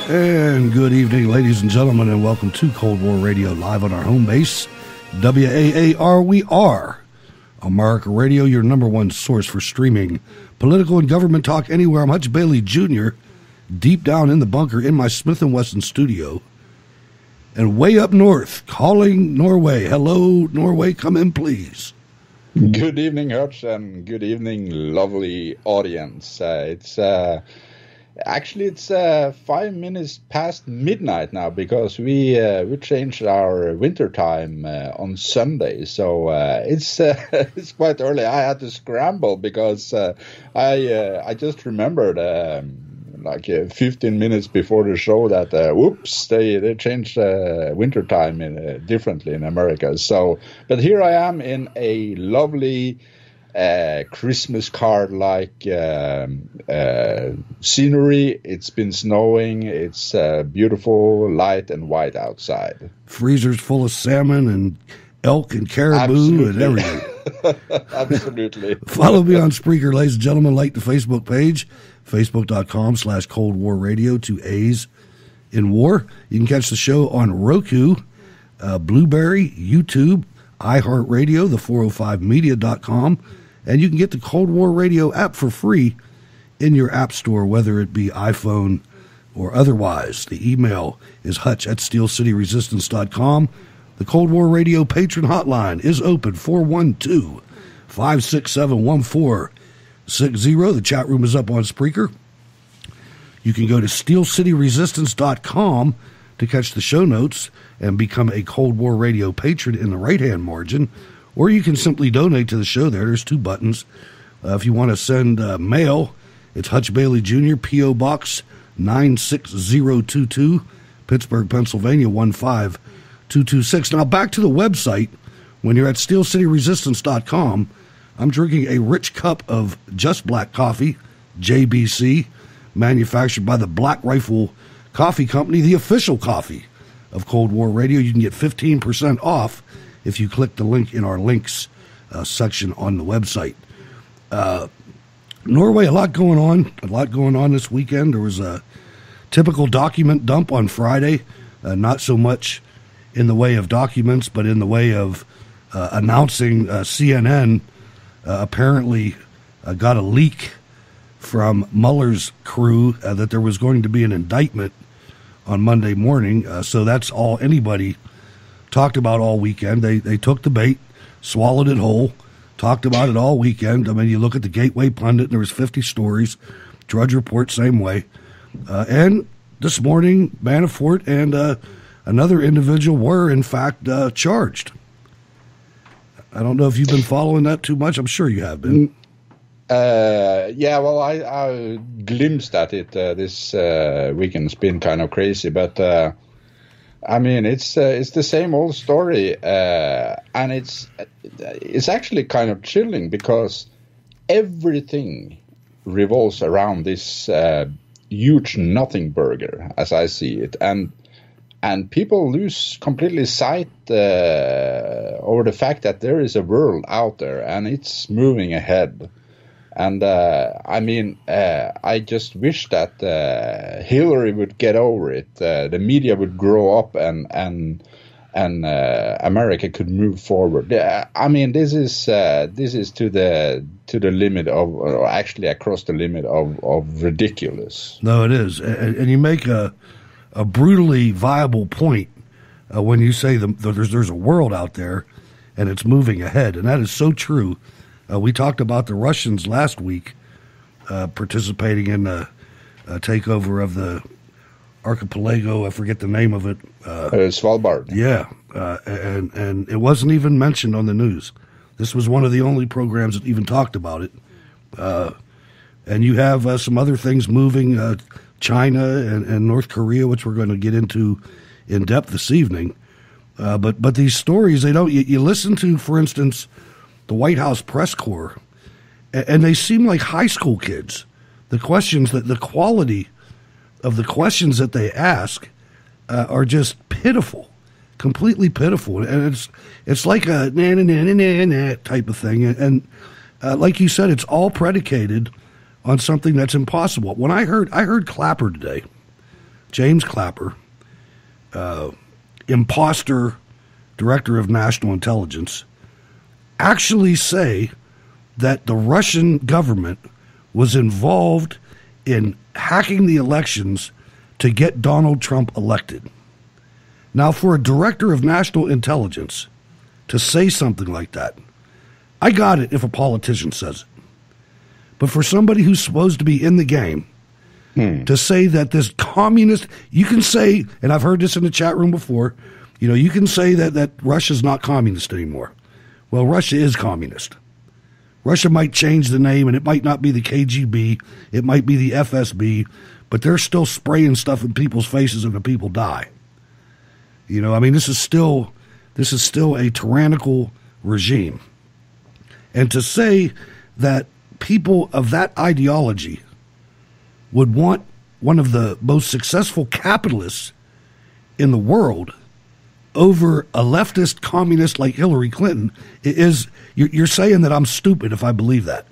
And good evening, ladies and gentlemen, and welcome to Cold War Radio live on our home base, WAAR. We are America Radio, your number one source for streaming political and government talk anywhere. I'm Hutch Bailey Jr., deep down in the bunker in my Smith & Wesson studio. And way up north, calling Norway. Hello, Norway, come in, please. Good evening, Hutch, and good evening, lovely audience. Actually, it's 5 minutes past midnight now because we changed our winter time on Sunday, so it's it's quite early. I had to scramble because I just remembered like 15 minutes before the show that whoops, they changed winter time differently in America. So, but here I am in a lovely Christmas card like scenery. It's been snowing. It's beautiful, light and white outside. Freezers full of salmon and elk and caribou and everything. Absolutely. Follow me on Spreaker, ladies and gentlemen. Like the Facebook page, facebook.com/Cold War Radio, 2 A's in war. You can catch the show on Roku, Blueberry, YouTube, iHeartRadio, the405media.com, and you can get the Cold War Radio app for free in your app store, whether it be iPhone or otherwise. The email is hutch@steelcityresistance.com. The Cold War Radio patron hotline is open, 412-567-1460. The chat room is up on Spreaker. You can go to steelcityresistance.com to catch the show notes and become a Cold War Radio patron in the right-hand margin, or you can simply donate to the show there. There's two buttons. If you want to send mail, it's Hutch Bailey Jr., P.O. Box 96022, Pittsburgh, Pennsylvania, 15226. Now, back to the website. When you're at steelcityresistance.com, I'm drinking a rich cup of Just Black coffee, JBC, manufactured by the Black Rifle Coffee Company, the official coffee of Cold War Radio. You can get 15% off if you click the link in our links section on the website. Norway, a lot going on this weekend. There was a typical document dump on Friday, not so much in the way of documents, but in the way of announcing CNN apparently got a leak from Mueller's crew that there was going to be an indictment on Monday morning. So that's all anybody talked about all weekend. They took the bait, swallowed it whole, talked about it all weekend. I mean, you look at the Gateway Pundit, and there was 50 stories. Drudge Report, same way. And this morning, Manafort and another individual were, in fact, charged. I don't know if you've been following that too much. I'm sure you have been. Yeah, well, I glimpsed at it this weekend. It's been kind of crazy, but I mean, it's the same old story, and it's actually kind of chilling because everything revolves around this huge nothing burger, as I see it, and people lose completely sight over the fact that there is a world out there and it's moving ahead. And I mean, I just wish that Hillary would get over it. The media would grow up, and America could move forward. I mean, this is to the limit of, or actually across the limit of ridiculous. No, it is, and you make a brutally viable point when you say there's a world out there and it's moving ahead, and that is so true. We talked about the Russians last week participating in the takeover of the archipelago. I forget the name of it. Svalbard. Yeah, and it wasn't even mentioned on the news. This was one of the only programs that even talked about it. And you have some other things moving, China and North Korea, which we're going to get into in depth this evening. But these stories, they don't. You listen to, for instance, the White House press corps, and they seem like high school kids. The questions, the quality of the questions that they ask are just pitiful, completely pitiful. And it's like a na-na-na-na-na type of thing. And like you said, it's all predicated on something that's impossible. When I heard Clapper today, James Clapper, imposter director of national intelligence, actually say that the Russian government was involved in hacking the elections to get Donald Trump elected. Now, for a director of national intelligence to say something like that, I got it if a politician says it. But for somebody who's supposed to be in the game, to say that this communist, you can say, and I've heard this in the chat room before, you can say that Russia's not communist anymore. Well, Russia is communist. Russia might change the name, and it might not be the KGB, it might be the FSB, but they're still spraying stuff in people's faces and the people die. This is still a tyrannical regime. And to say that people of that ideology would want one of the most successful capitalists in the world over a leftist communist like Hillary Clinton you're saying that I'm stupid if I believe that.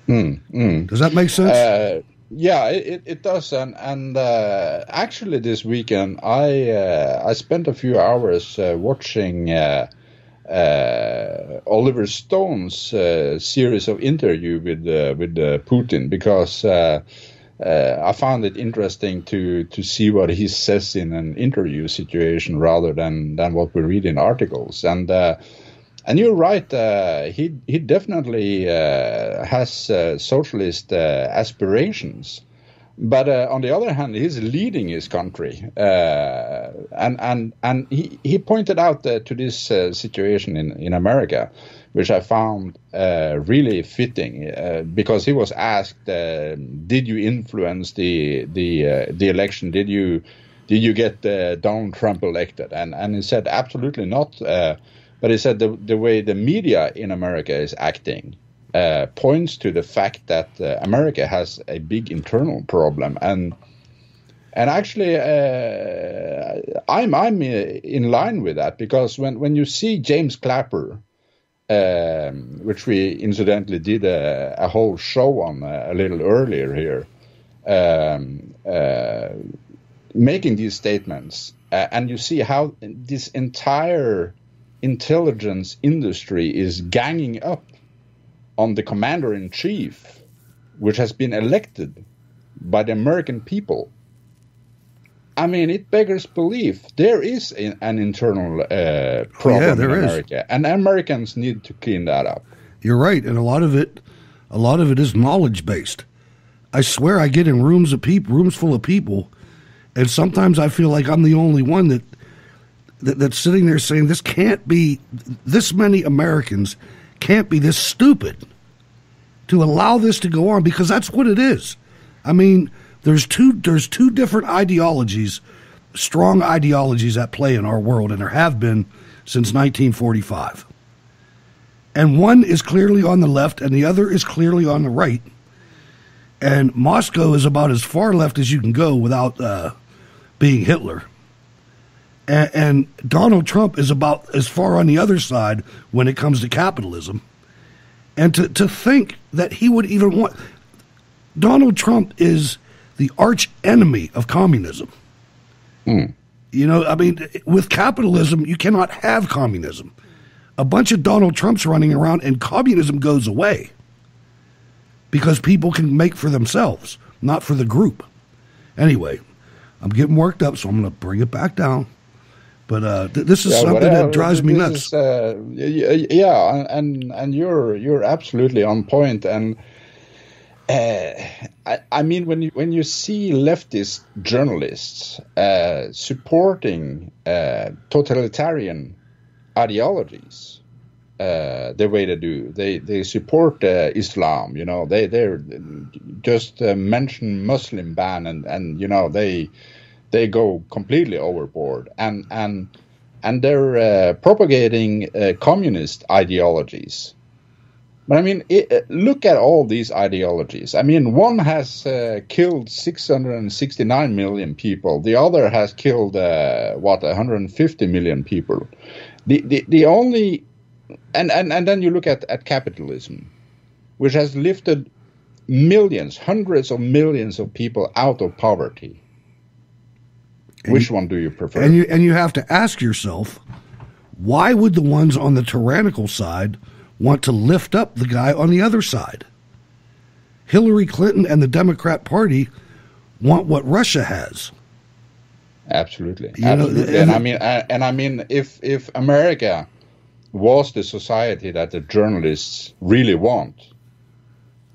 Does that make sense? Yeah, it does. And actually this weekend I spent a few hours watching Oliver Stone's series of interview with Putin, because I found it interesting to see what he says in an interview situation rather than what we read in articles. And you're right, he definitely has socialist aspirations. But on the other hand, he's leading his country, and he pointed out to this situation in America, which I found really fitting, because he was asked, "Did you influence the election? Did you get Donald Trump elected?" And he said, "Absolutely not." But he said the way the media in America is acting points to the fact that America has a big internal problem, and actually I'm in line with that, because when you see James Clapper, which we incidentally did a whole show on a little earlier here, making these statements, and you see how this entire intelligence industry is ganging up on the commander-in-chief, which has been elected by the American people. I mean, it beggars belief. There is an internal problem in America, and Americans need to clean that up. You're right, and a lot of it is knowledge-based. I swear, I get in rooms full of people, and sometimes I feel like I'm the only one that's sitting there saying, "This can't be. This many Americans can't be this stupid to allow this to go on," because that's what it is. I mean, there's two different ideologies, strong ideologies at play in our world, and there have been since 1945. And one is clearly on the left, and the other is clearly on the right. And Moscow is about as far left as you can go without being Hitler. And Donald Trump is about as far on the other side when it comes to capitalism. And to think that he would even want... Donald Trump is the arch enemy of communism. With capitalism, you cannot have communism. A bunch of Donald Trumps running around and communism goes away. Because people can make for themselves, not for the group. Anyway, I'm getting worked up, so I'm going to bring it back down. But this is something that drives me nuts. And you're absolutely on point. And I mean, when you see leftist journalists supporting totalitarian ideologies, the way they do, they support Islam. They just mention Muslim ban, and they go completely overboard, and they're propagating communist ideologies. But I mean, look at all these ideologies. I mean, one has killed 669 million people. The other has killed 150 million people. The only and then you look at capitalism, which has lifted millions, hundreds of millions of people out of poverty. Which one do you prefer? And you have to ask yourself, why would the ones on the tyrannical side want to lift up the guy on the other side? Hillary Clinton and the Democrat Party want what Russia has. Absolutely. Absolutely. And I mean, if America was the society that the journalists really want,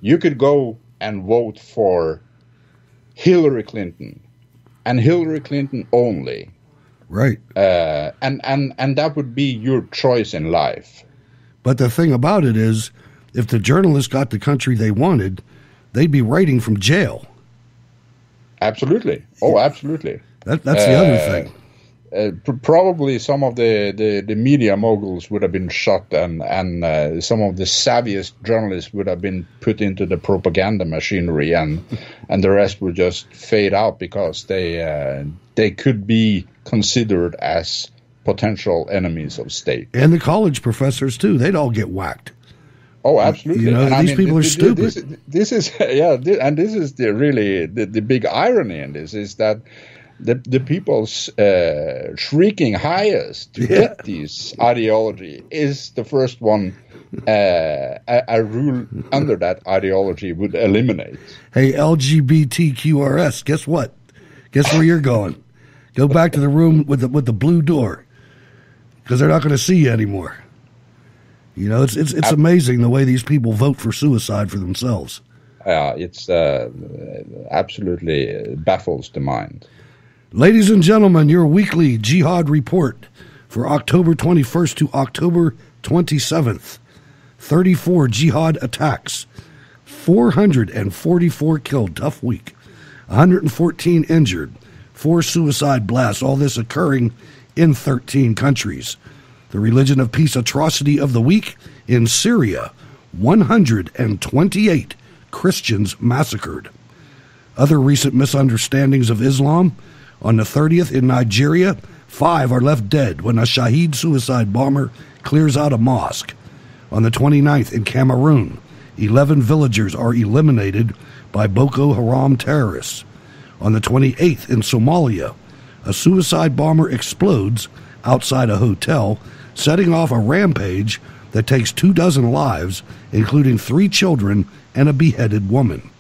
you could go and vote for Hillary Clinton and Hillary Clinton only. Right. And that would be your choice in life. But the thing about it is, if the journalists got the country they wanted, they'd be writing from jail. Absolutely. Oh, absolutely. That's the other thing. Probably some of the media moguls would have been shot, and some of the savviest journalists would have been put into the propaganda machinery, and the rest would just fade out because they could be considered as potential enemies of state. And the college professors too; they'd all get whacked. Oh, absolutely. These people are stupid. This is and this is the big irony in this is that the people's shrieking highest to get this ideology is the first one a rule under that ideology would eliminate. Hey, LGBTQRS, guess what? Guess where you're going? Go back to the room with the blue door, because they're not going to see you anymore. You know, it's amazing the way these people vote for suicide for themselves. It's absolutely baffles the mind. Ladies and gentlemen, your weekly Jihad report for October 21st to October 27th. 34 Jihad attacks, 444 killed, tough week, 114 injured, 4 suicide blasts, all this occurring in 13 countries. The religion of peace atrocity of the week in Syria, 128 Christians massacred. Other recent misunderstandings of Islam. On the 30th in Nigeria, 5 are left dead when a Shahid suicide bomber clears out a mosque. On the 29th in Cameroon, 11 villagers are eliminated by Boko Haram terrorists. On the 28th in Somalia, a suicide bomber explodes outside a hotel, setting off a rampage that takes 24 lives, including 3 children and a beheaded woman.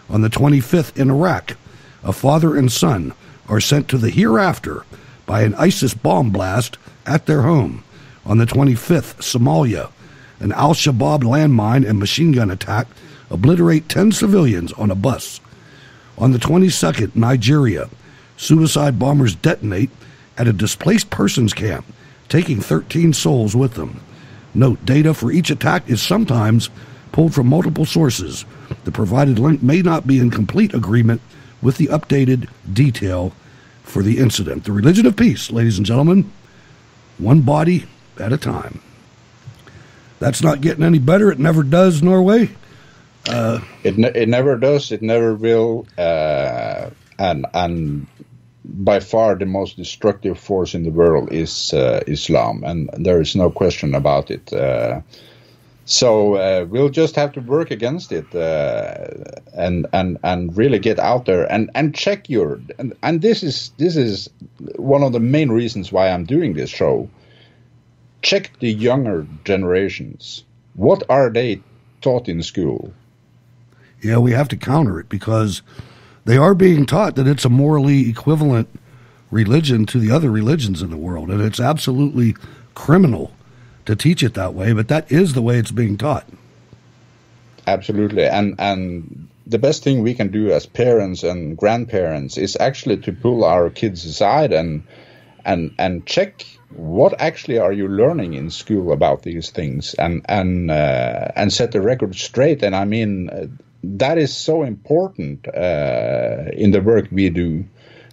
On the 25th in Iraq, a father and son are sent to the hereafter by an ISIS bomb blast at their home. On the 25th, Somalia, an Al-Shabaab landmine and machine gun attack obliterate 10 civilians on a bus. On the 22nd, Nigeria, suicide bombers detonate at a displaced persons camp, taking 13 souls with them. Note, data for each attack is sometimes pulled from multiple sources. The provided link may not be in complete agreement with the updated detail for the incident. The religion of peace, ladies and gentlemen, one body at a time. That's not getting any better. It never does, Norway. It never does. It never will. And by far the most destructive force in the world is Islam, and there is no question about it. So we'll just have to work against it and really get out there and check your and this is one of the main reasons why I'm doing this show. Check the younger generations. What are they taught in school? Yeah, we have to counter it because they are being taught that it's a morally equivalent religion to the other religions in the world, and it's absolutely criminal to teach it that way, but that is the way it's being taught. Absolutely. And the best thing we can do as parents and grandparents is actually to pull our kids aside and check what actually are you learning in school about these things and set the record straight. And I mean, that is so important in the work we do,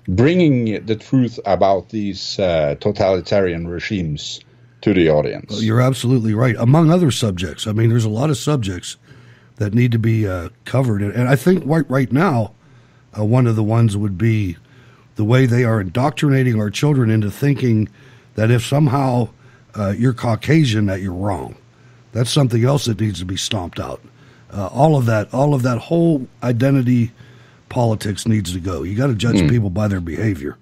bringing the truth about these totalitarian regimes to the audience. Well, you're absolutely right. Among other subjects, I mean, there's a lot of subjects that need to be covered. And I think right now, one of the ones would be the way they are indoctrinating our children into thinking that if somehow you're Caucasian, that you're wrong. That's something else that needs to be stomped out. All of that whole identity politics needs to go. You got to judge people by their behavior.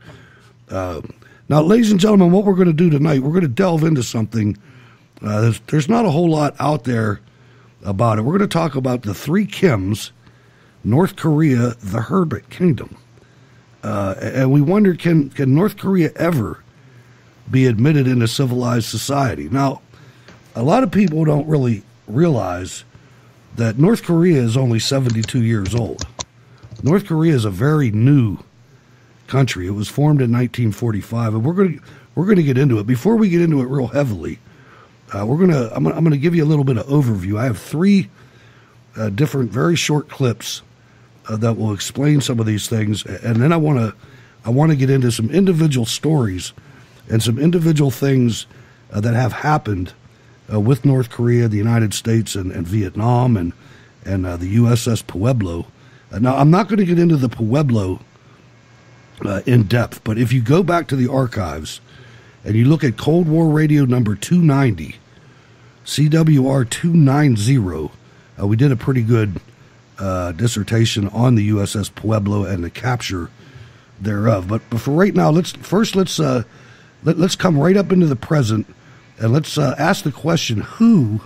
Now, ladies and gentlemen, what we're going to do tonight, we're going to delve into something. There's not a whole lot out there about it. We're going to talk about the three Kims, North Korea, the Hermit Kingdom. And we wonder, can North Korea ever be admitted into civilized society? Now, a lot of people don't really realize that North Korea is only 72 years old. North Korea is a very new country. It was formed in 1945, and we're going to get into it. Before we get into it real heavily, I'm going to give you a little bit of overview. I have three different, very short clips that will explain some of these things, and then I want to get into some individual stories and some individual things that have happened with North Korea, the United States, and Vietnam, and the USS Pueblo. Now, I'm not going to get into the Pueblo in depth, but if you go back to the archives and you look at Cold War Radio number 290, CWR 290, we did a pretty good dissertation on the USS Pueblo and the capture thereof. But for right now, let's come right up into the present, and let's ask the question: who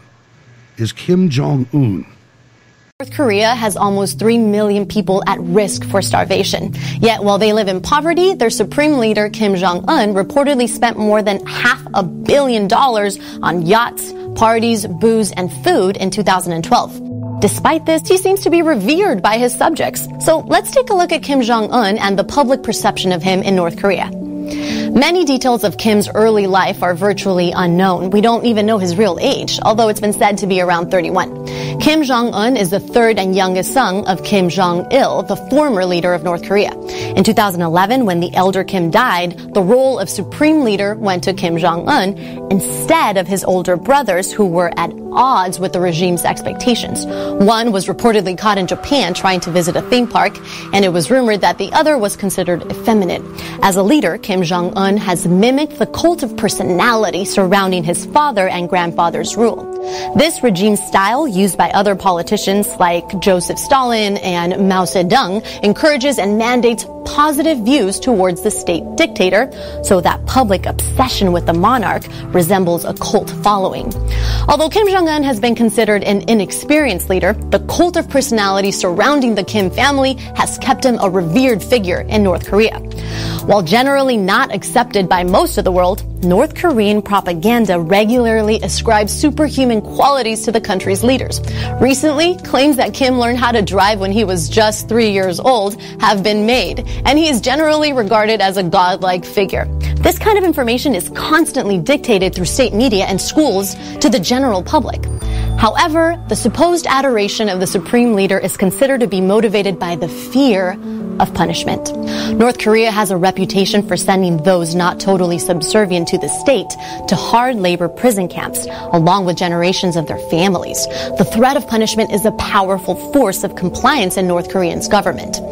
is Kim Jong-un? North Korea has almost 3 million people at risk for starvation. Yet while they live in poverty, their supreme leader Kim Jong-un reportedly spent more than $500 million on yachts, parties, booze, and food in 2012. Despite this, he seems to be revered by his subjects. So let's take a look at Kim Jong-un and the public perception of him in North Korea. Many details of Kim's early life are virtually unknown. We don't even know his real age, although it's been said to be around 31. Kim Jong-un is the third and youngest son of Kim Jong-il, the former leader of North Korea. In 2011, when the elder Kim died, the role of supreme leader went to Kim Jong-un instead of his older brothers, who were at odds with the regime's expectations. One was reportedly caught in Japan trying to visit a theme park, and it was rumored that the other was considered effeminate. As a leader, Kim Jong-un has mimicked the cult of personality surrounding his father and grandfather's rule. This regime style, used by other politicians like Joseph Stalin and Mao Zedong, encourages and mandates positive views towards the state dictator, so that public obsession with the monarch resembles a cult following. Although Kim Jong-un has been considered an inexperienced leader, the cult of personality surrounding the Kim family has kept him a revered figure in North Korea. While generally not accepted by most of the world, North Korean propaganda regularly ascribes superhuman qualities to the country's leaders. Recently, claims that Kim learned how to drive when he was just 3 years old have been made, and he is generally regarded as a godlike figure. This kind of information is constantly dictated through state media and schools to the general public. However, the supposed adoration of the supreme leader is considered to be motivated by the fear of punishment. North Korea has a reputation for sending those not totally subservient to the state to hard labor prison camps, along with generations of their families. The threat of punishment is a powerful force of compliance in North Korea's government.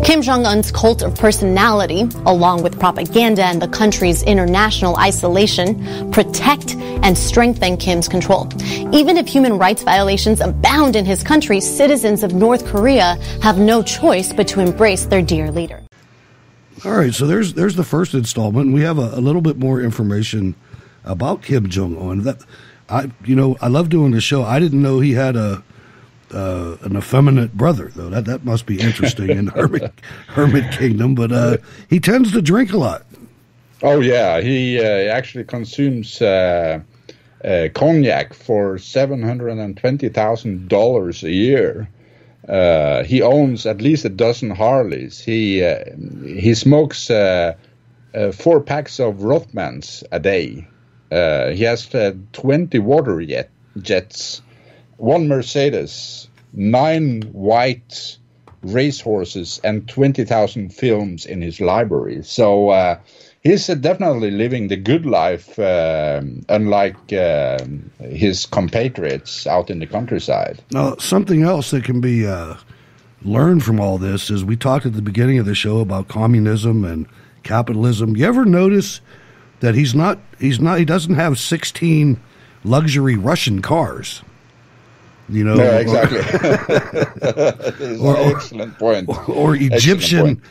Kim Jong-un's cult of personality, along with propaganda and the country's international isolation, protect and strengthen Kim's control. Even if human rights violations abound in his country, citizens of North Korea have no choice but to embrace their dear leader. All right, so there's the first installment. We have a little bit more information about Kim Jong-un. That I love doing the show. I didn't know he had an effeminate brother, though. That must be interesting in Hermit Kingdom. But he tends to drink a lot. Oh yeah, he actually consumes cognac for $720,000 a year. He owns at least a dozen Harleys. He smokes 4 packs of Rothmans a day. He has 20 water jets, 1 Mercedes, 9 white racehorses, and 20,000 films in his library. So he's definitely living the good life, unlike his compatriots out in the countryside. Now, something else that can be learned from all this is we talked at the beginning of the show about communism and capitalism. You ever notice that he doesn't have 16 luxury Russian cars? You know, no, exactly. Excellent point. Or Egyptian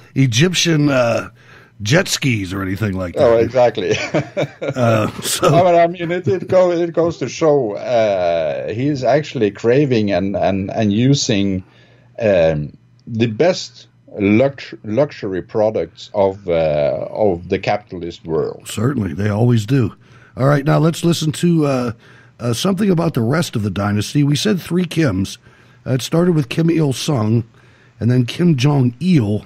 jet skis or anything like that. Oh, exactly. I mean, it goes to show he's actually craving and using the best luxury products of the capitalist world. Certainly, they always do. All right, now let's listen to something about the rest of the dynasty. We said 3 Kims. It started with Kim Il-sung, and then Kim Jong-il,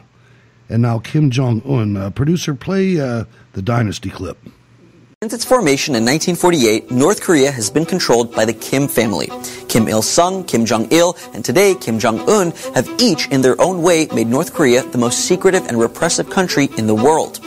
and now Kim Jong-un. Producer, play the dynasty clip. Since its formation in 1948, North Korea has been controlled by the Kim family. Kim Il-sung, Kim Jong-il, and today Kim Jong-un have each, in their own way, made North Korea the most secretive and repressive country in the world.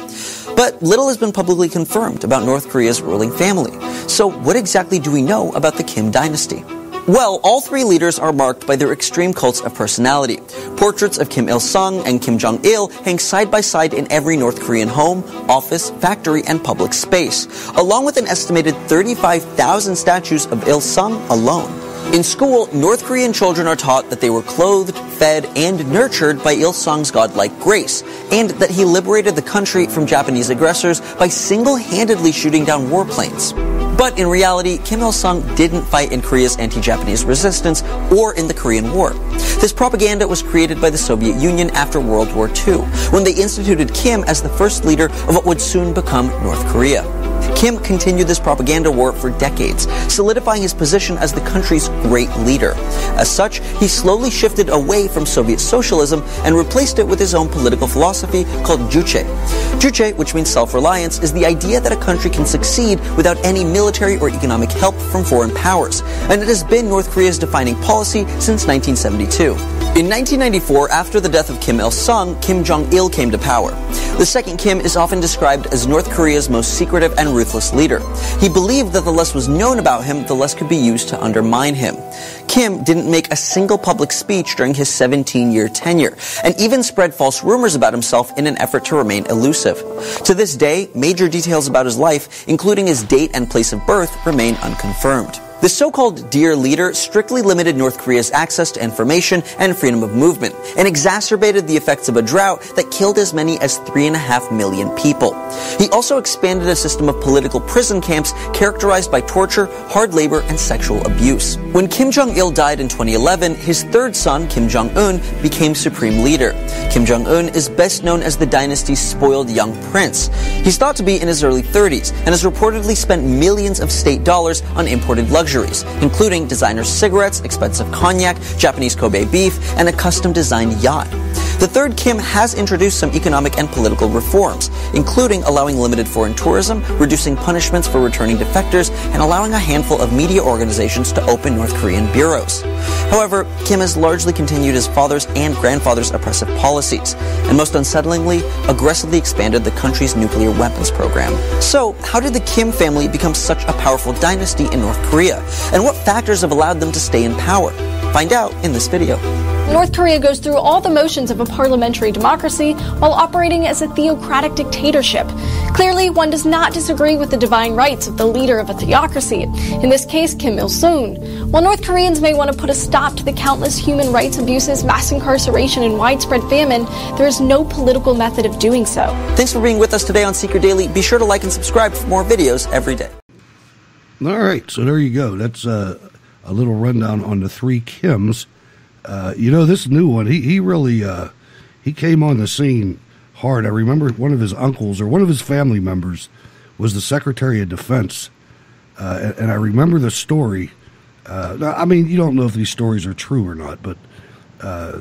But little has been publicly confirmed about North Korea's ruling family. So what exactly do we know about the Kim dynasty? Well, all 3 leaders are marked by their extreme cults of personality. Portraits of Kim Il-sung and Kim Jong-il hang side by side in every North Korean home, office, factory, and public space, along with an estimated 35,000 statues of Il-sung alone. In school, North Korean children are taught that they were clothed, fed, and nurtured by Il-sung's godlike grace, and that he liberated the country from Japanese aggressors by single-handedly shooting down warplanes. But in reality, Kim Il-sung didn't fight in Korea's anti-Japanese resistance or in the Korean War. This propaganda was created by the Soviet Union after World War II, when they instituted Kim as the first leader of what would soon become North Korea. Kim continued this propaganda war for decades, solidifying his position as the country's great leader. As such, he slowly shifted away from Soviet socialism and replaced it with his own political philosophy called Juche. Juche, which means self-reliance, is the idea that a country can succeed without any military or economic help from foreign powers, and it has been North Korea's defining policy since 1972. In 1994, after the death of Kim Il-sung, Kim Jong-il came to power. The second Kim is often described as North Korea's most secretive and ruthless leader. He believed that the less was known about him, the less could be used to undermine him. Kim didn't make a single public speech during his 17-year tenure, and even spread false rumors about himself in an effort to remain elusive. To this day, major details about his life, including his date and place of birth, remain unconfirmed. The so-called Dear Leader strictly limited North Korea's access to information and freedom of movement, and exacerbated the effects of a drought that killed as many as 3.5 million people. He also expanded a system of political prison camps characterized by torture, hard labor, and sexual abuse. When Kim Jong-il died in 2011, his third son, Kim Jong-un, became supreme leader. Kim Jong-un is best known as the dynasty's spoiled young prince. He's thought to be in his early 30s, and has reportedly spent millions of state dollars on imported luxuries, including designer cigarettes, expensive cognac, Japanese Kobe beef, and a custom-designed yacht. The third Kim has introduced some economic and political reforms, including allowing limited foreign tourism, reducing punishments for returning defectors, and allowing a handful of media organizations to open North Korean bureaus. However, Kim has largely continued his father's and grandfather's oppressive policies, and most unsettlingly, aggressively expanded the country's nuclear weapons program. So, how did the Kim family become such a powerful dynasty in North Korea? And what factors have allowed them to stay in power? Find out in this video. North Korea goes through all the motions of a parliamentary democracy while operating as a theocratic dictatorship. Clearly, one does not disagree with the divine rights of the leader of a theocracy, in this case, Kim Il-sung. While North Koreans may want to put a stop to the countless human rights abuses, mass incarceration, and widespread famine, there is no political method of doing so. Thanks for being with us today on Secret Daily. Be sure to like and subscribe for more videos every day. All right, so there you go. That's a little rundown on the 3 Kims. This new one, he really he came on the scene hard. I remember one of his uncles or one of his family members was the Secretary of Defense, and I remember the story. I mean, you don't know if these stories are true or not, but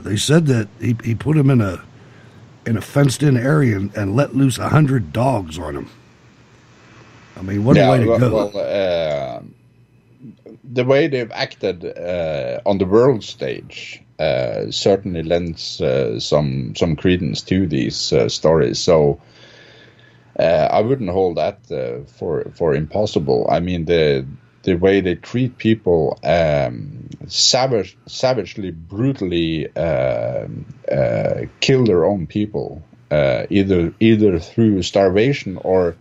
they said that he put him in a fenced-in area and let loose 100 dogs on him. I mean, what a way to go. Well, the way they've acted on the world stage certainly lends some credence to these stories. So I wouldn't hold that for impossible. I mean, the way they treat people, savagely, brutally kill their own people, either through starvation or,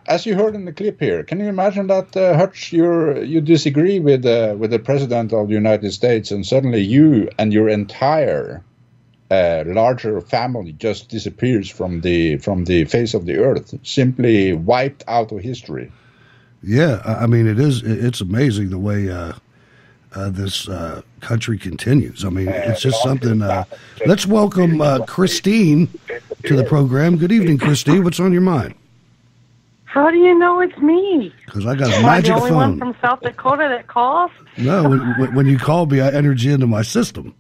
as you heard in the clip here. Can you imagine that, Hutch, you disagree with the President of the United States, and suddenly you and your entire larger family just disappears from the face of the earth, simply wiped out of history. Yeah, I mean, it's amazing the way this country continues. I mean, it's just something. Let's welcome Christine to the program. Good evening, Christine. What's on your mind? How do you know it's me? Because I got a magic Am I the only phone. one from South Dakota that calls? No, when you called me, I entered you into my system.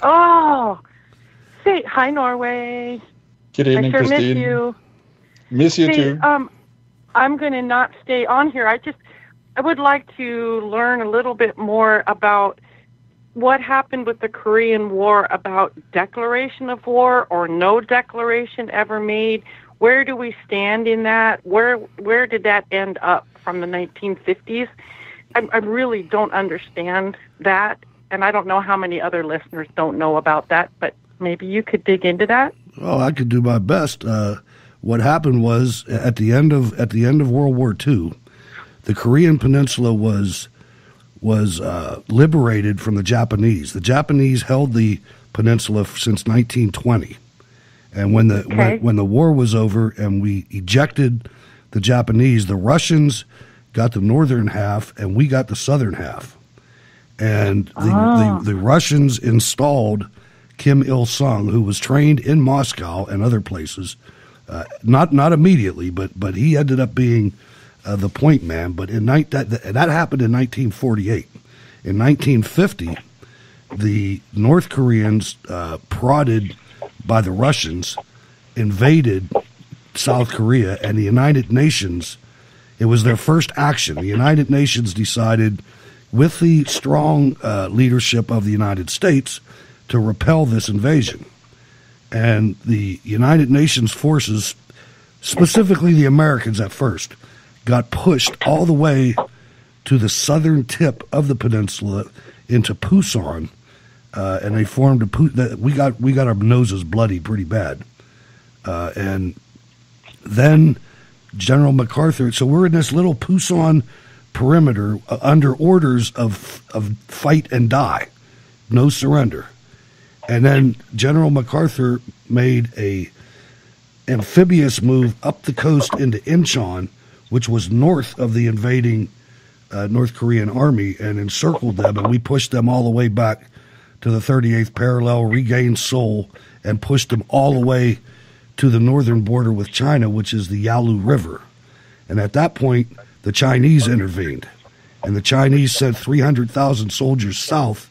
Oh, say hi, Norway. Good evening, I sure Christine. miss you. Miss you too. I'm going to not stay on here. I would like to learn a little bit more about what happened with the Korean War, about declaration of war or no declaration ever made. Where do we stand in that? Where did that end up from the 1950s? I really don't understand that, and I don't know how many other listeners don't know about that, but maybe you could dig into that. Well, I could do my best. What happened was at the end of World War II, the Korean Peninsula was liberated from the Japanese. The Japanese held the peninsula since 1920, and when the war was over and we ejected the Japanese, the Russians got the northern half and we got the southern half, and the Russians installed Kim Il-sung, who was trained in Moscow and other places. Not immediately, but he ended up being the point man. But that happened in 1948. In 1950, the North Koreans, prodded by the Russians, invaded South Korea, and the United Nations, it was their first action. The United Nations decided, with the strong leadership of the United States, to repel this invasion. And the United Nations forces, specifically the Americans at first, got pushed all the way to the southern tip of the peninsula into Pusan, and they formed we got our noses bloody pretty bad, and then General MacArthur. So we're in this little Pusan perimeter under orders of fight and die, no surrender. And then General MacArthur made a amphibious move up the coast into Incheon, which was north of the invading North Korean army, and encircled them. And we pushed them all the way back to the 38th parallel, regained Seoul, and pushed them all the way to the northern border with China, which is the Yalu River. And at that point, the Chinese intervened. And the Chinese sent 300,000 soldiers south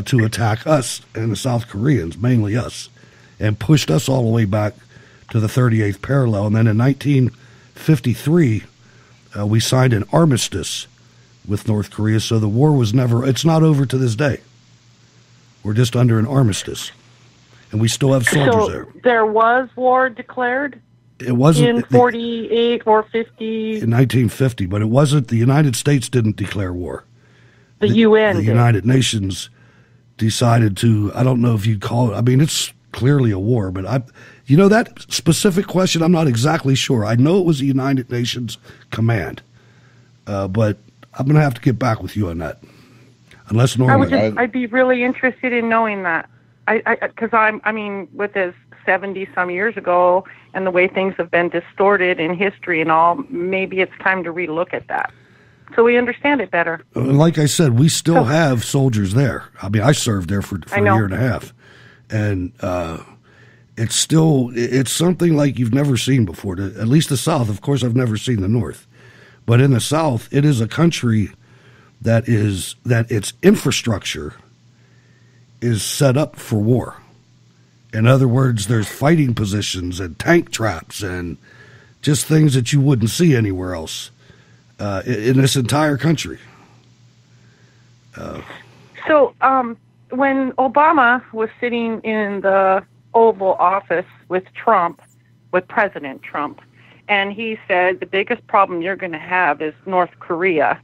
to attack us and the South Koreans, mainly us, and pushed us all the way back to the 38th parallel. And then in 1953, we signed an armistice with North Korea, so the war was it's not over to this day. We're just under an armistice, and we still have soldiers there. There was war declared? It wasn't in 48 or 50? In 1950, but it wasn't. The United States didn't declare war. The UN The did. United Nations decided to, I don't know if you'd call it, I mean, it's clearly a war, but that specific question, I'm not exactly sure. I know it was the United Nations command, but I'm going to have to get back with you on that. Unless Norman... I'd be really interested in knowing that. Because with this 70-some years ago and the way things have been distorted in history and all, maybe it's time to relook at that, so we understand it better. Like I said, we still have soldiers there. I mean, I served there for a year and a half. And it's something like you've never seen before. At least the South. Of course, I've never seen the North. But in the South, it is a country that its infrastructure is set up for war. In other words, there's fighting positions and tank traps and just things that you wouldn't see anywhere else in this entire country. So when Obama was sitting in the Oval Office with President Trump, and he said the biggest problem you're going to have is North Korea,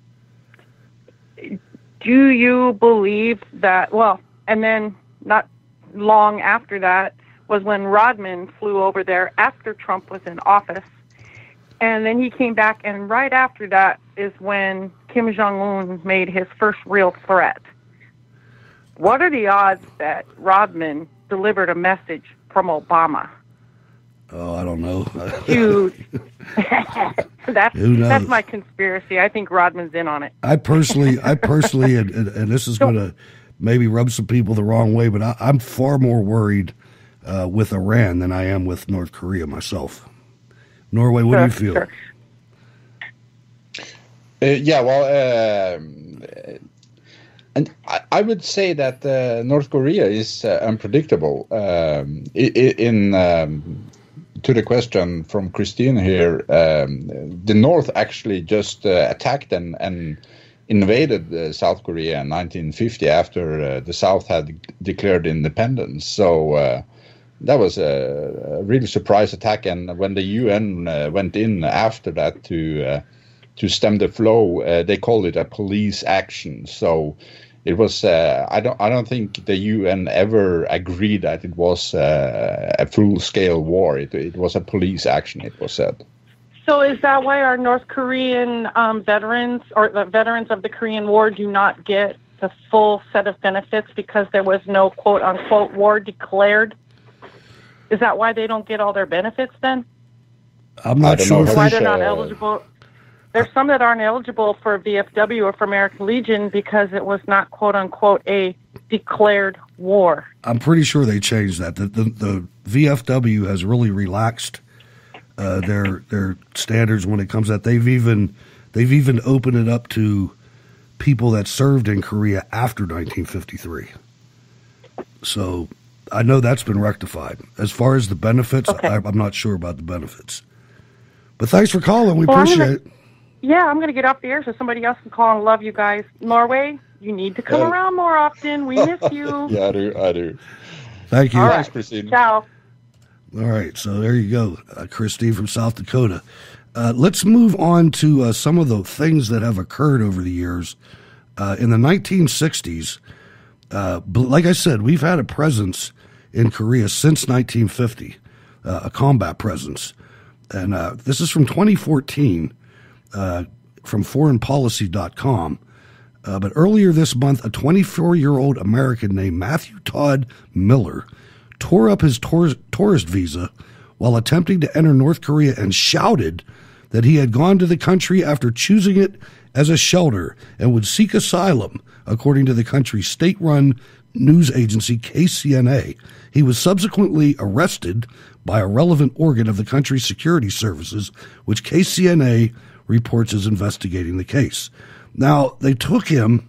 do you believe that? Well, and then not long after that was when Rodman flew over there after Trump was in office. And then he came back, and right after that is when Kim Jong-un made his first real threat. What are the odds that Rodman delivered a message from Obama? Oh, I don't know. Dude, that's my conspiracy. I think Rodman's in on it. I personally, and this is going to maybe rub some people the wrong way, but I'm far more worried with Iran than I am with North Korea myself. Norway, what do you feel? Sure. And I would say that North Korea is unpredictable. To the question from Christine here, the North actually just attacked and invaded South Korea in 1950 after the South had declared independence. So that was a really surprise attack. And when the UN went in after that to stem the flow, they called it a police action. So it was. I don't think the UN ever agreed that it was a full-scale war. It was a police action. It was said. So is that why our North Korean veterans or the veterans of the Korean War do not get the full set of benefits because there was no quote-unquote war declared? Is that why they don't get all their benefits then? I'm not sure why they're not eligible. There's some that aren't eligible for VFW or for American Legion because it was not, quote-unquote, a declared war. I'm pretty sure they changed that. The VFW has really relaxed their standards when it comes to that. They've even opened it up to people that served in Korea after 1953. So I know that's been rectified. As far as the benefits, okay. I'm not sure about the benefits. But thanks for calling. We appreciate it. Yeah, I'm going to get off the air so somebody else can call and love you guys. Norway, you need to come around more often. We miss you. Yeah, I do. Thank you. All right. Christine. Ciao. All right, so there you go, Christine from South Dakota. Let's move on to some of the things that have occurred over the years. In the 1960s, like I said, we've had a presence in Korea since 1950, a combat presence. And this is from 2014. From foreignpolicy.com. But earlier this month, a 24-year-old American named Matthew Todd Miller tore up his tourist visa while attempting to enter North Korea and shouted that he had gone to the country after choosing it as a shelter and would seek asylum, according to the country's state-run news agency KCNA. He was subsequently arrested by a relevant organ of the country's security services, which KCNA reports is investigating the case. Now, they took him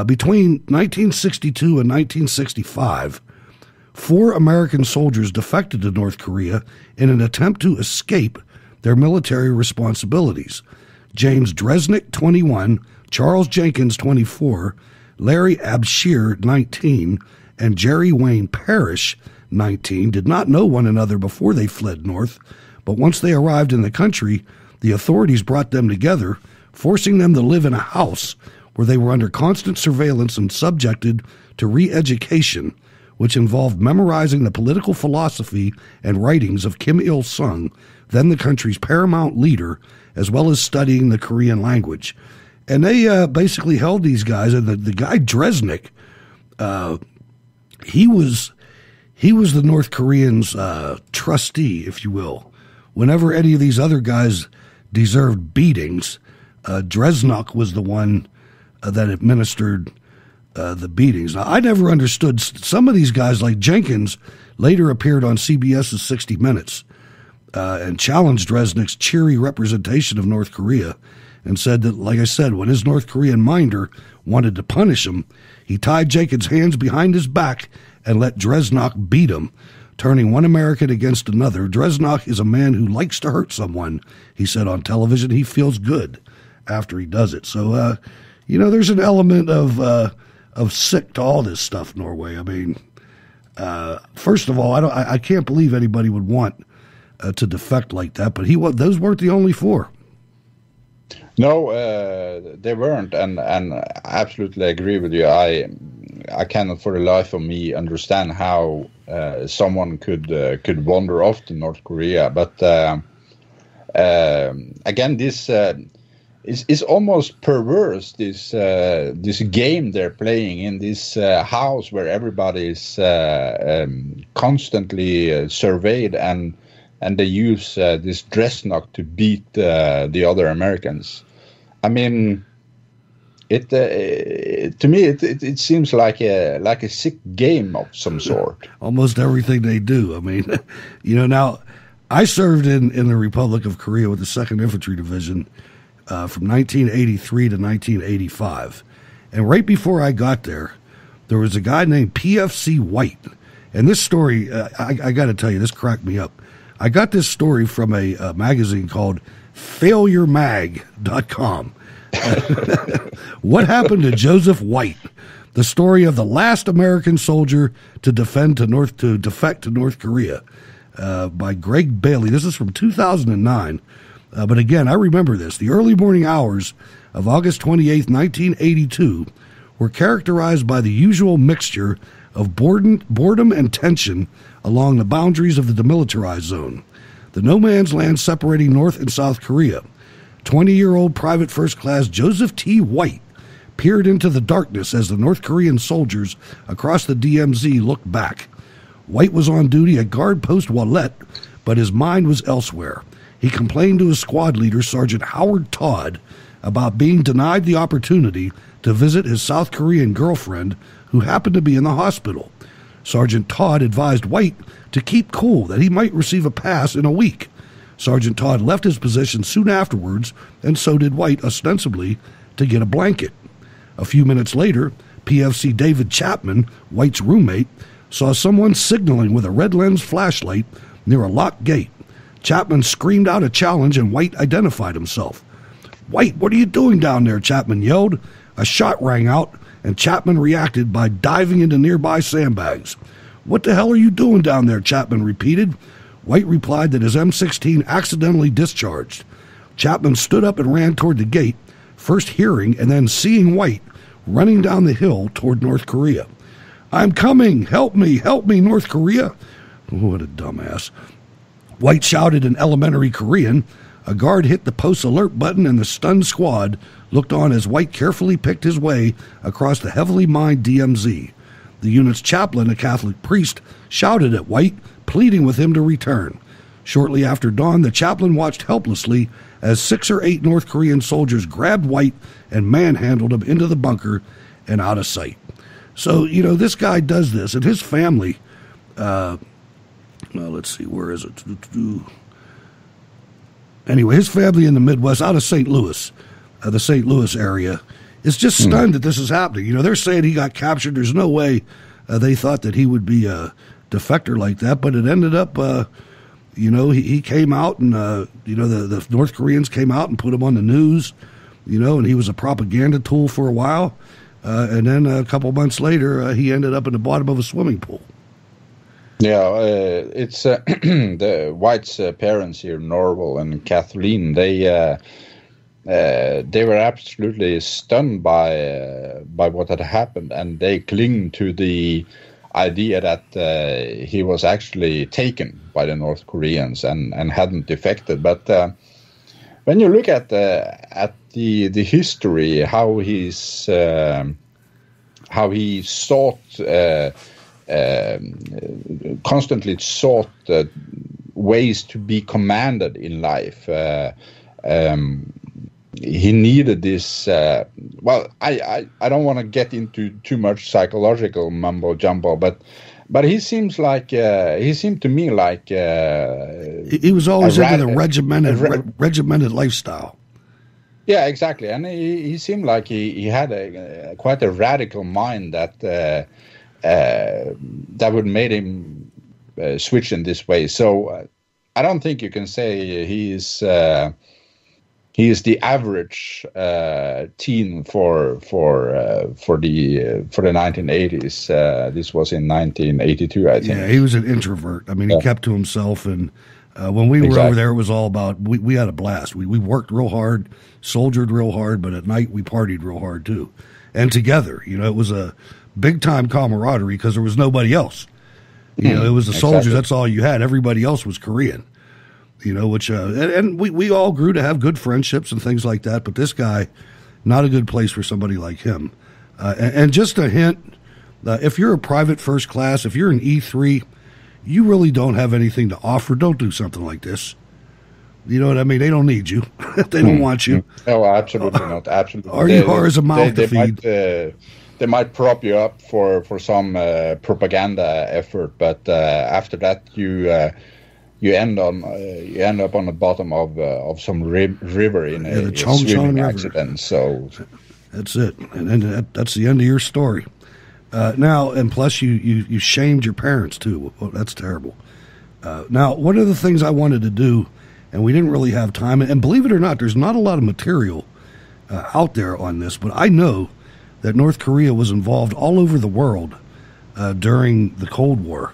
between 1962 and 1965. 4 American soldiers defected to North Korea in an attempt to escape their military responsibilities. James Dresnick, 21, Charles Jenkins, 24, Larry Abshir, 19, and Jerry Wayne Parrish, 19, did not know one another before they fled north, but once they arrived in the country, the authorities brought them together, forcing them to live in a house where they were under constant surveillance and subjected to re-education, which involved memorizing the political philosophy and writings of Kim Il-sung, then the country's paramount leader, as well as studying the Korean language. And they basically held these guys, and the guy Dresnick, he was the North Koreans' trustee, if you will. Whenever any of these other guys deserved beatings, Dresnick was the one that administered the beatings. Now, I never understood some of these guys, like Jenkins, later appeared on CBS's 60 Minutes and challenged Dresnick's cheery representation of North Korea and said that, like I said, when his North Korean minder wanted to punish him, he tied Jenkins' hands behind his back and let Dresnick beat him, turning one American against another. Dresnick is a man who likes to hurt someone, he said on television. He feels good after he does it. So, there's an element of sick to all this stuff, Norway. I mean, first of all, I can't believe anybody would want to defect like that, but those weren't the only 4. No, they weren't, and I absolutely agree with you. I cannot for the life of me understand how someone could wander off to North Korea. But again, this it's almost perverse, this game they're playing in this house where everybody is constantly surveyed, and they use this dress knock to beat the other Americans. I mean, to me it seems like a sick game of some sort. Almost everything they do. I mean, now I served in the Republic of Korea with the 2nd Infantry Division from 1983 to 1985. And right before I got there was a guy named PFC White. And this story, I got to tell you, this cracked me up. I got this story from a magazine called FailureMag.com. What happened to Joseph White? The story of the last American soldier to defect to North Korea, by Greg Bailey. This is from 2009. But again, I remember this. The early morning hours of August 28, 1982, were characterized by the usual mixture of boredom and tension along the boundaries of the demilitarized zone, the no man's land separating North and South Korea. 20-year-old Private First Class Joseph T. White peered into the darkness as the North Korean soldiers across the DMZ looked back. White was on duty at Guard Post Wallet, but his mind was elsewhere. He complained to his squad leader, Sergeant Howard Todd, about being denied the opportunity to visit his South Korean girlfriend, who happened to be in the hospital. Sergeant Todd advised White to keep cool, that he might receive a pass in a week. Sergeant Todd left his position soon afterwards, and so did White, ostensibly to get a blanket. A few minutes later, PFC David Chapman, White's roommate, saw someone signaling with a red lens flashlight near a locked gate. Chapman screamed out a challenge, and White identified himself. "White, what are you doing down there?" Chapman yelled. A shot rang out, and Chapman reacted by diving into nearby sandbags. "What the hell are you doing down there?" Chapman repeated. White replied that his M16 accidentally discharged. Chapman stood up and ran toward the gate, first hearing and then seeing White running down the hill toward North Korea. "I'm coming! Help me, North Korea!" What a dumbass. White shouted in elementary Korean. A guard hit the post alert button, and the stunned squad looked on as White carefully picked his way across the heavily mined DMZ. The unit's chaplain, a Catholic priest, shouted at White, pleading with him to return. Shortly after dawn, the chaplain watched helplessly as 6 or 8 North Korean soldiers grabbed White and manhandled him into the bunker and out of sight. So, this guy does this, and his family, let's see, where is it? Anyway, his family in the Midwest, out of St. Louis, the St. Louis area, is just stunned that this is happening. They're saying he got captured. There's no way they thought that he would be a defector like that, but it ended up, he came out, and, the North Koreans came out and put him on the news, and he was a propaganda tool for a while. And then a couple months later, he ended up in the bottom of a swimming pool. Yeah, it's the White's parents here, Norval and Kathleen. They were absolutely stunned by what had happened, and they cling to the idea that he was actually taken by the North Koreans and hadn't defected. But when you look at the history, how he constantly sought ways to be commanded in life. He needed this. I don't want to get into too much psychological mumbo jumbo, but he seemed to me like he was always into the regimented lifestyle. Yeah, exactly, and he seemed like he had quite a radical mind that would made him switch in this way. So I don't think you can say he is the average teen for the 1980s. This was in 1982, I think. Yeah, he was an introvert. I mean, he kept to himself, and when we were over there, it was all about we had a blast. We worked real hard, soldiered real hard, but at night we partied real hard too, and together. It was a big time camaraderie because there was nobody else. It was the soldiers. That's all you had. Everybody else was Korean. you know, which and we all grew to have good friendships and things like that. But this guy, not a good place for somebody like him. And just a hint, if you're a private first class, if you're an E3, you really don't have anything to offer. Don't do something like this. You know what I mean? They don't need you. They don't want you. No, absolutely not. Absolutely. Or you are as a mouth to feed. They might prop you up for some propaganda effort, but after that you end up on the bottom of some river in a swimming accident. So that's it, and that's the end of your story. Now, and plus you shamed your parents too. Well, that's terrible. Now, one of the things I wanted to do, and we didn't really have time, and believe it or not, there's not a lot of material out there on this, but I know that North Korea was involved all over the world during the Cold War.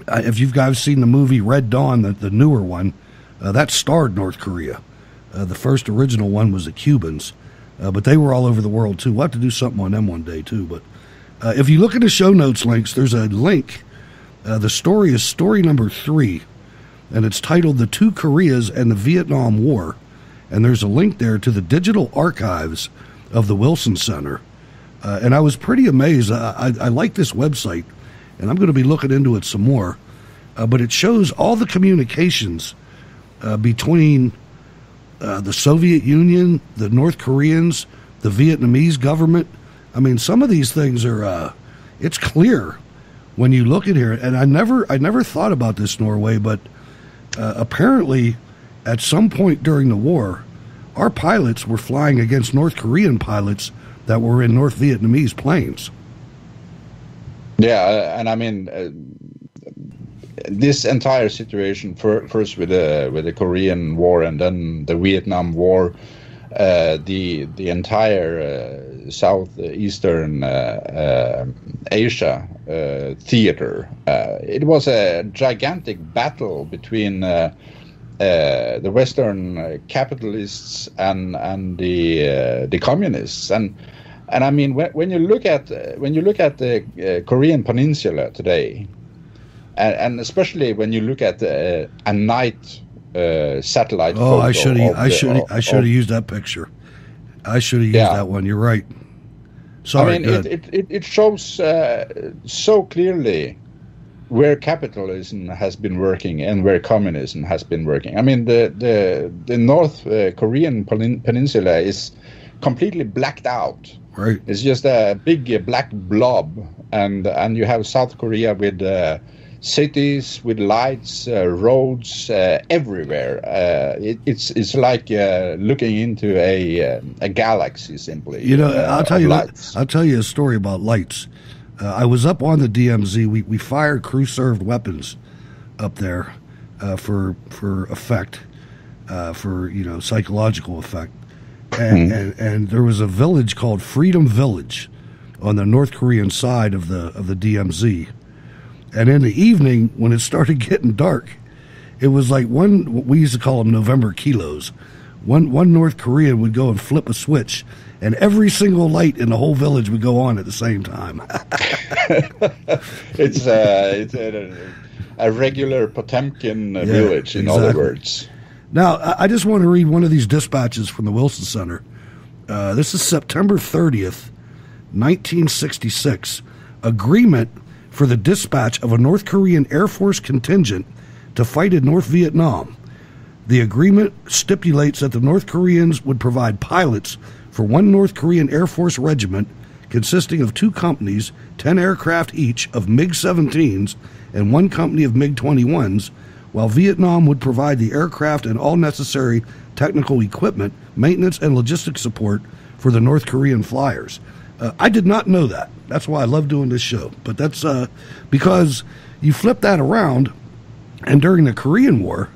If you guys seen the movie Red Dawn, the newer one, that starred North Korea. The first original one was the Cubans, but they were all over the world too. We'll have to do something on them one day too. But if you look at the show notes links, there's a link. The story is story number 3, and it's titled "The Two Koreas and the Vietnam War." And there's a link there to the digital archives of the Wilson Center. And I was pretty amazed. I like this website, and I'm going to be looking into it some more. But it shows all the communications between the Soviet Union, the North Koreans, the Vietnamese government. I mean, some of these things are, it's clear when you look at here. And I never thought about this, Norway, but apparently at some point during the war, our pilots were flying against North Korean pilots that were in North Vietnamese planes. Yeah, and I mean, this entire situation, first with the Korean War and then the Vietnam War, the entire southeastern Asia theater, it was a gigantic battle between the Western capitalists and the communists, and I mean when you look at the Korean Peninsula today, and especially when you look at a night satellite. Oh, I should have used that picture. I should have used that one. You're right. Sorry. I mean, it shows so clearly where capitalism has been working and where communism has been working. I mean, the North Korean peninsula is completely blacked out. Right. It's just a big black blob, and you have South Korea with cities with lights, roads everywhere. It's like looking into a galaxy simply. You know, I'll tell you a story about lights. I was up on the DMZ. We fired crew-served weapons up there for effect, for psychological effect. And there was a village called Freedom Village on the North Korean side of the DMZ. And in the evening, when it started getting dark, it was like we used to call them November kilos. One North Korean would go and flip a switch, and every single light in the whole village would go on at the same time. It's a regular Potemkin village, in other words. Now, I just want to read one of these dispatches from the Wilson Center. This is September 30th, 1966. Agreement for the dispatch of a North Korean Air Force contingent to fight in North Vietnam. The agreement stipulates that the North Koreans would provide pilots for one North Korean Air Force regiment consisting of 2 companies, 10 aircraft each of MiG-17s and 1 company of MiG-21s, while Vietnam would provide the aircraft and all necessary technical equipment, maintenance, and logistics support for the North Korean flyers. I did not know that. That's why I love doing this show. But that's because you flip that around, and during the Korean War,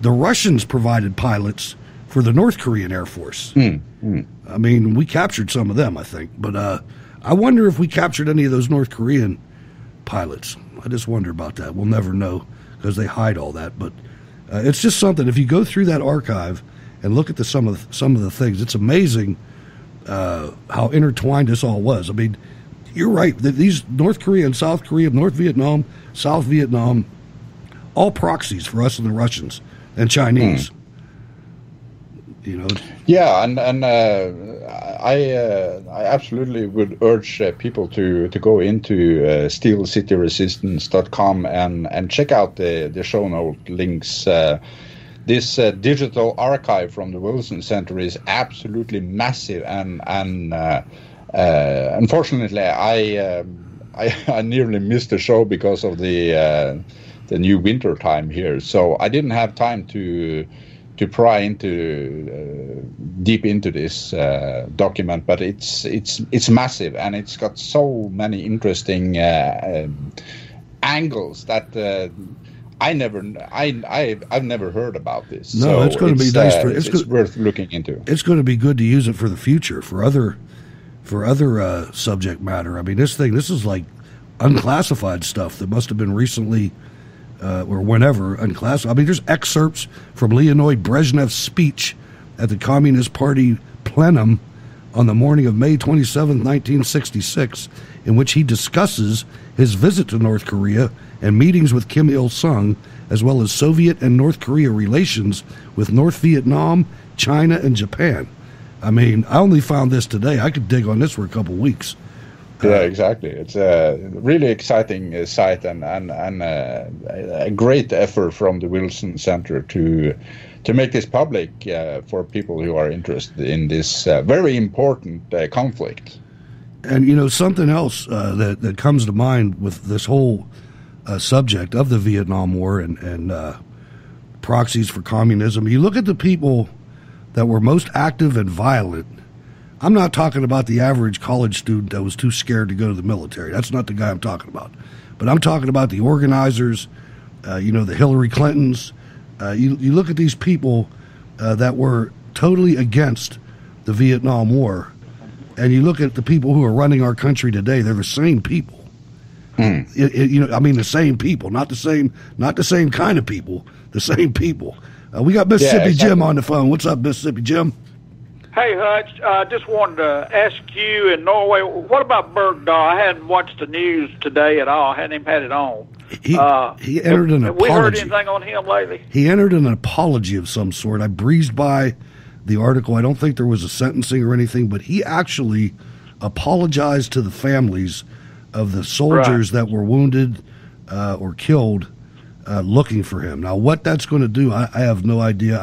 the Russians provided pilots for the North Korean Air Force. I mean, we captured some of them, I think. But I wonder if we captured any of those North Korean pilots. I just wonder about that. We'll never know because they hide all that. But it's just something. If you go through that archive and look at some of the things, it's amazing how intertwined this all was. I mean, you're right. These North Korea and South Korea, North Vietnam, South Vietnam, all proxies for us and the Russians and Chinese. Yeah, and I absolutely would urge people to go into steelcityresistance.com and check out the show note links. This digital archive from the Wilson Center is absolutely massive, and unfortunately, I nearly missed the show because of the new winter time here, so I didn't have time to pry deep into this document, but it's massive, and it's got so many interesting angles that I've never heard about this. No, so it's going to be nice. It's worth looking into. It's going to be good to use it for the future for other subject matter. I mean, this is like unclassified stuff that must have been recently. Or whenever, unclassified. I mean, there's excerpts from Leonid Brezhnev's speech at the Communist Party plenum on the morning of May 27, 1966, in which he discusses his visit to North Korea and meetings with Kim Il-sung, as well as Soviet and North Korea relations with North Vietnam, China, and Japan. I mean, I only found this today. I could dig on this for a couple weeks. Yeah, exactly. It's a really exciting site and a great effort from the Wilson Center to make this public for people who are interested in this very important conflict. And, something else that comes to mind with this whole subject of the Vietnam War and proxies for communism, you look at the people that were most active and violent. I'm not talking about the average college student that was too scared to go to the military. That's not the guy I'm talking about. But I'm talking about the organizers, the Hillary Clintons. You look at these people that were totally against the Vietnam War, and you look at the people who are running our country today. They're the same people. I mean, the same people, not the same kind of people. The same people. We got Mississippi Jim on the phone. What's up, Mississippi Jim? Hey, Hutch, I just wanted to ask you in Norway, what about Bergdahl? I hadn't watched the news today at all. I hadn't even had it on. He entered an apology. Have we heard anything on him lately? He entered an apology of some sort. I breezed by the article. I don't think there was a sentencing or anything, but he actually apologized to the families of the soldiers that were wounded or killed looking for him. Now, what that's going to do, I have no idea.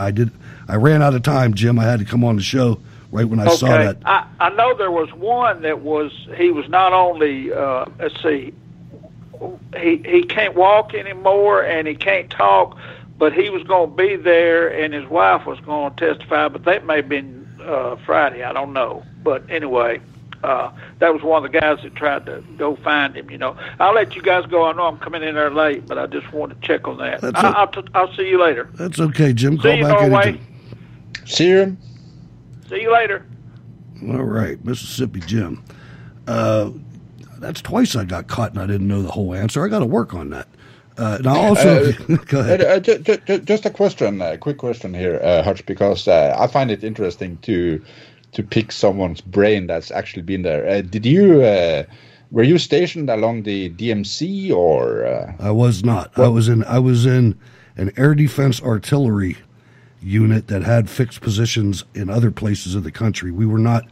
I ran out of time, Jim. I had to come on the show right when I saw that. I know there was one that he was not only, let's see, he can't walk anymore and he can't talk, but he was going to be there and his wife was going to testify, but that may have been Friday. I don't know. But anyway, that was one of the guys that tried to go find him, I'll let you guys go. I know I'm coming in there late, but I just wanted to check on that. I'll see you later. That's okay, Jim. Call see you, back Norway. anytime. See you. See you later. All right, Mississippi Jim. That's twice I got caught and I didn't know the whole answer. I got to work on that. Now, also, go ahead. Just a quick question here, Hutch, because I find it interesting to pick someone's brain that's actually been there. Were you stationed along the DMZ or? I was not. I was in an air defense artillery unit that had fixed positions in other places of the country. We were not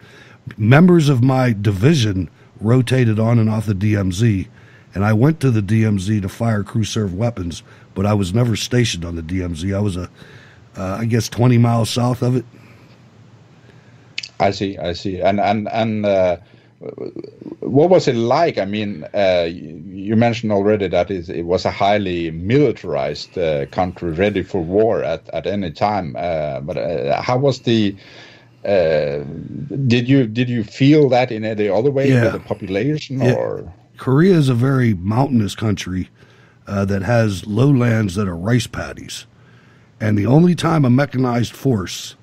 members of my division rotated on and off the DMZ, and I went to the DMZ to fire crew served weapons, but I was never stationed on the DMZ. I was I guess 20 miles south of it. I see. And what was it like? I mean, you mentioned already that it was a highly militarized country, ready for war at any time. But how was the? Did you feel that in any other way with the population? Or Korea is a very mountainous country that has lowlands that are rice paddies, and the only time a mechanized force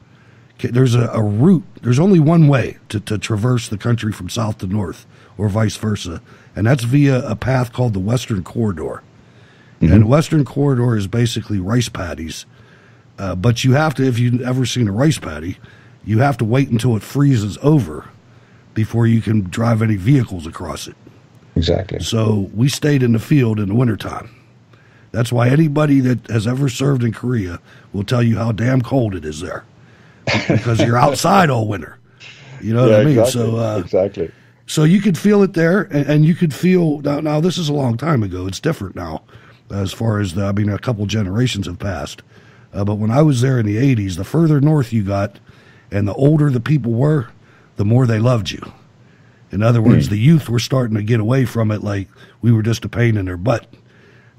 there's a route. There's only one way to traverse the country from south to north, or vice versa, and that's via a path called the Western Corridor. Mm-hmm. And the Western Corridor is basically rice paddies, but you have to, if you've ever seen a rice paddy, you have to wait until it freezes over before you can drive any vehicles across it. Exactly. So we stayed in the field in the wintertime. That's why anybody that has ever served in Korea will tell you how damn cold it is there, because you're outside all winter. You know what I mean? Exactly, So exactly. So you could feel it there, and you could feel now. This is a long time ago. It's different now, as far as a couple generations have passed. But when I was there in the '80s, the further north you got, and the older the people were, the more they loved you. In other words, the youth were starting to get away from it, like we were just a pain in their butt,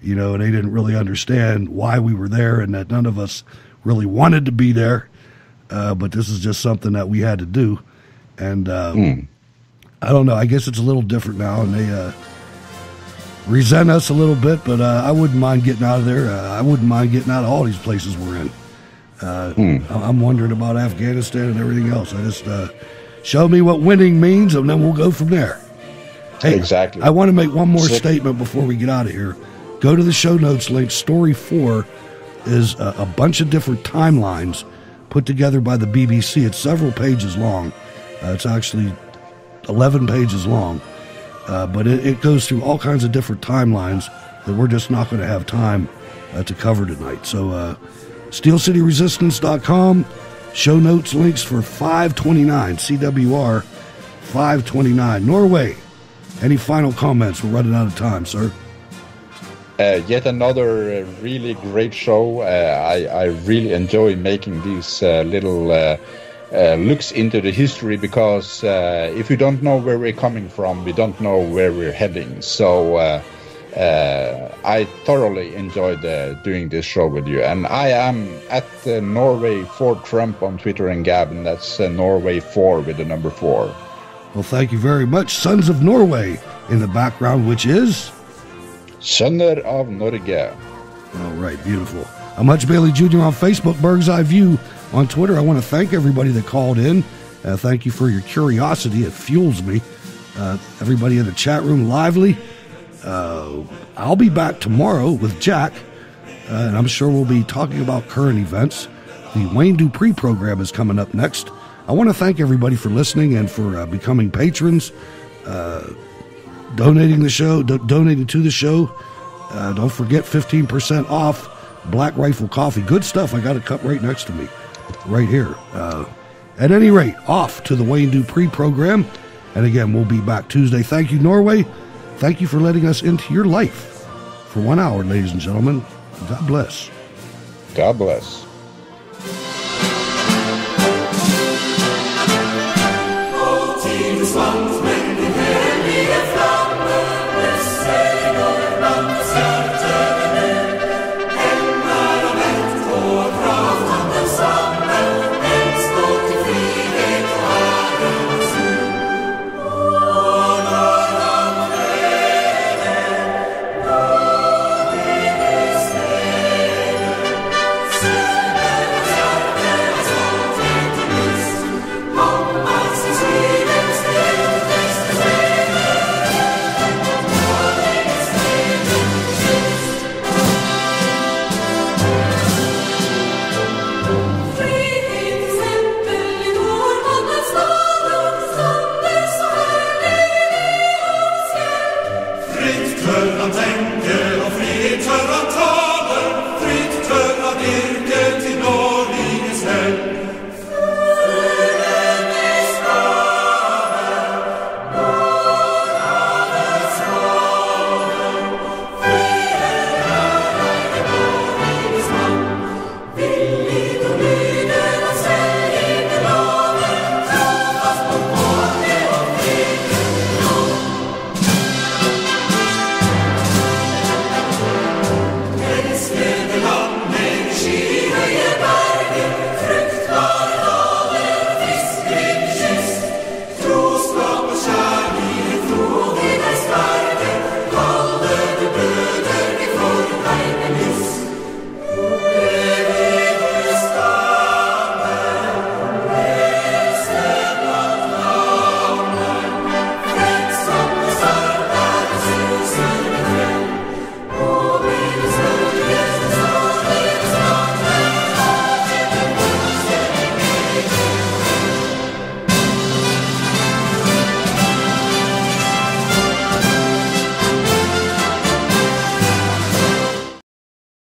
and they didn't really understand why we were there, and that none of us really wanted to be there. But this is just something that we had to do, and. I don't know. I guess it's a little different now, and they resent us a little bit, but I wouldn't mind getting out of there. I wouldn't mind getting out of all these places we're in. I'm wondering about Afghanistan and everything else. I just show me what winning means, and then we'll go from there. Hey, exactly. I want to make one more statement before we get out of here. Go to the show notes link. Story 4 is a bunch of different timelines put together by the BBC. It's several pages long. It's actually 11 pages long, but it goes through all kinds of different timelines that we're just not going to have time to cover tonight. So SteelCityResistance.com, show notes links for 529, CWR 529. Norway, any final comments? We're running out of time, sir. Yet another really great show. I really enjoy making these little looks into the history, because if we don't know where we're coming from, we don't know where we're heading. So I thoroughly enjoyed doing this show with you. And I am at Norway for Trump on Twitter and Gab, and that's Norway 4 with the number 4. Well, thank you very much. Sons of Norway in the background, which is? Sønner av Norge. All right, beautiful. I'm Hutch Bailey Jr. on Facebook, Bird's Eye View on Twitter. I want to thank everybody that called in. Thank you for your curiosity. It fuels me. Everybody in the chat room, lively. I'll be back tomorrow with Jack, and I'm sure we'll be talking about current events. The Wayne Dupree program is coming up next. I want to thank everybody for listening and for becoming patrons, donating to the show. Don't forget 15% off Black Rifle Coffee. Good stuff. I got a cup right next to me, right here. At any rate, off to the Wayne Dupree program. And again, we'll be back Tuesday. Thank you, Norway. Thank you for letting us into your life for 1 hour, ladies and gentlemen. God bless. God bless.